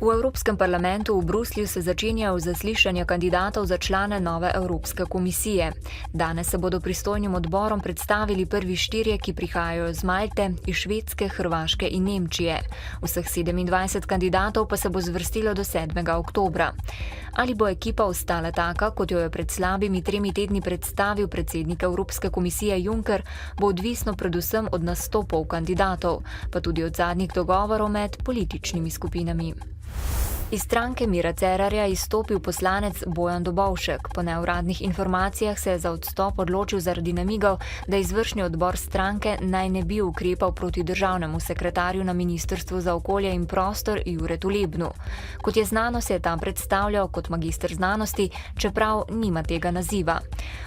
V Evropskem parlamentu v Bruslju se začenjajo zaslišanja kandidatov za člane nove Evropske komisije. Danes se bodo pristojnim odborom predstavili prvi štirje, ki prihajajo iz Malte, iz Švedske, Hrvaške in Nemčije. Vseh 27 kandidatov pa se bo zvrstilo do 7. oktobra. Ali bo ekipa ostala taka, kot jo je pred slabimi 3 tedni predstavil predsednik Evropske komisije Juncker, bo odvisno predvsem od nastopov kandidatov, pa tudi od zadnjih dogovorov med političnimi skupinami. Iz stranke Mira Cerarja izstopil poslanec Bojan Dobovšek. Po neuradnih informacijah se je za odstop odločil zaradi namigov, da izvršni odbor stranke naj ne bi ukrepal proti državnemu sekretarju na Ministrstvu za okolje in prostor Juretu Lebnu. Kot je znano, se je tam predstavljal kot magister znanosti, čeprav nima tega naziva.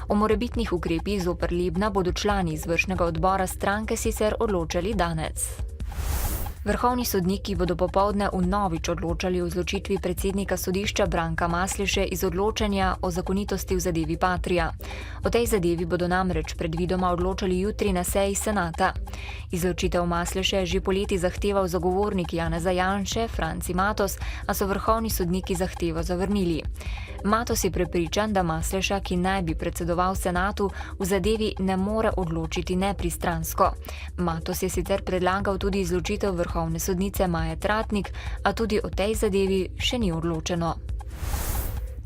O morebitnih ukrepih zoper Lebna bodo člani izvršnega odbora stranke sicer odločali danes. Vrhovni sodniki bodo popoldne vnovič odločali o izločitvi predsednika sodišča Branka Masleše iz odločanja o zakonitosti v zadevi Patria. O tej zadevi bodo namreč predvidoma odločali jutri na seji senata. Izločitev Masleše je že poleti zahteval zagovornik Janeza Janše, Franci Matos, a so vrhovni sodniki zahtevo zavrnili. Matos je prepričan, da Masleša, ki naj bi predsedoval senatu, v zadevi ne more odločiti nepristransko. Matos je sicer predlagal tudi izločitev vrhovne sodnice Maje Tratnik, a tudi o tej zadevi še ni odločeno.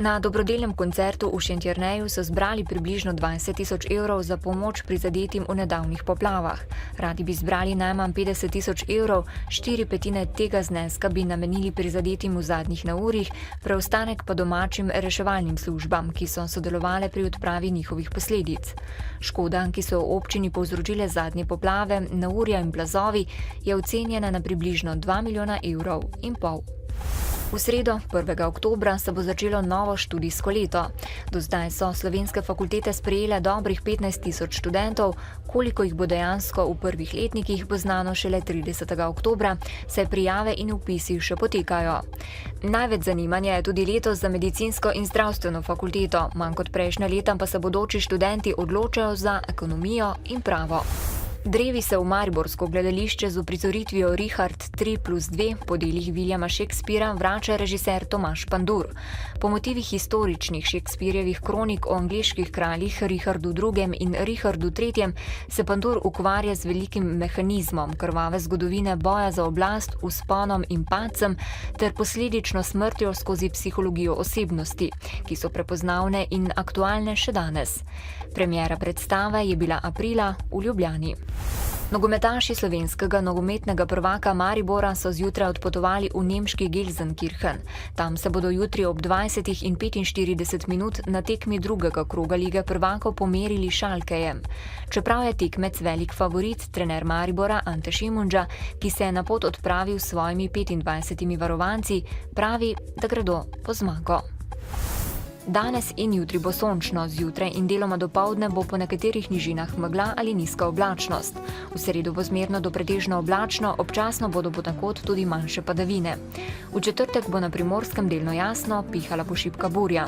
Na dobrodelnem koncertu v Šentjerneju so zbrali približno 20 000 evrov za pomoč prizadetim v nedavnih poplavah. Radi bi zbrali najmanj 50 000 evrov, 4/5 tega zneska bi namenili prizadetim v zadnjih neurjih, preostanek pa domačim reševalnim službam, ki so sodelovale pri odpravi njihovih posledic. Škoda, ki so v občini povzročile zadnje poplave, neurja in plazovi, je ocenjena na približno 2,5 milijona evrov. V sredo, 1. oktobra, se bo začelo novo študijsko leto. Do zdaj so slovenske fakultete sprejele dobrih 15 000 študentov, koliko jih bo dejansko v prvih letnikih, bo znano šele 30. oktobra, saj prijave in vpisi še potekajo. Največ zanimanja je tudi letos za medicinsko in zdravstveno fakulteto, manj kot prejšnja leta pa se bodoči študenti odločajo za ekonomijo in pravo. Drevi se v mariborsko gledališče z uprizoritvijo Richard 3+2 po delih Williama Shakespeara vrača režiser Tomaž Pandur. Po motivih historičnih Shakespearjevih kronik o angleških kraljih Richardu II. In Richardu III. Se Pandur ukvarja z velikim mehanizmom krvave zgodovine boja za oblast, vzponom in padcem ter posledično smrtjo skozi psihologijo osebnosti, ki so prepoznavne in aktualne še danes. Premiera predstave je bila aprila v Ljubljani. Nogometaši slovenskega nogometnega prvaka Maribora so zjutraj odpotovali v nemški Gelsenkirchen. Tam se bodo jutri ob 20:45 na tekmi drugega kroga lige prvakov pomerili s Schalkejem. Čeprav je tekmec velik favorit, trener Maribora Ante Šimundža, ki se je na pot odpravil s svojimi 25 varovanci, pravi, da gredo po zmago. Danes in jutri bo sončno, zjutraj in deloma dopoldne bo po nekaterih nižinah megla ali nizka oblačnost. V sredo bo zmerno do pretežno oblačno, občasno bodo ponekod tudi manjše padavine. V četrtek bo na Primorskem delno jasno, pihala bo šibka burja.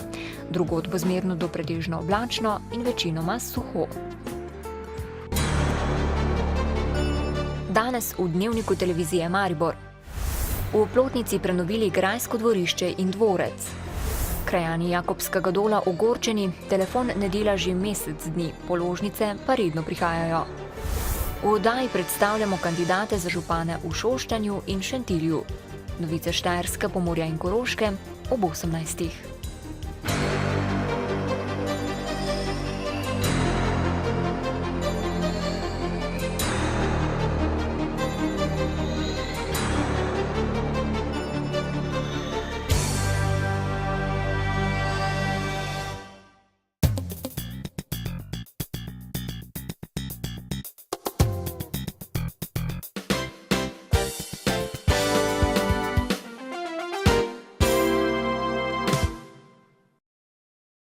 Drugod bo zmerno do pretežno oblačno in večinoma suho. Danes v Dnevniku televizije Maribor. V Oplotnici prenovili grajsko dvorišče in dvorec. Krajani Jakobskega dola ogorčeni, telefon ne dela že mesec dni, položnice pa redno prihajajo. V oddaji predstavljamo kandidate za župane v Šoštanju in Šentilju. Novice Štajerske, Pomurja in Koroške ob 18.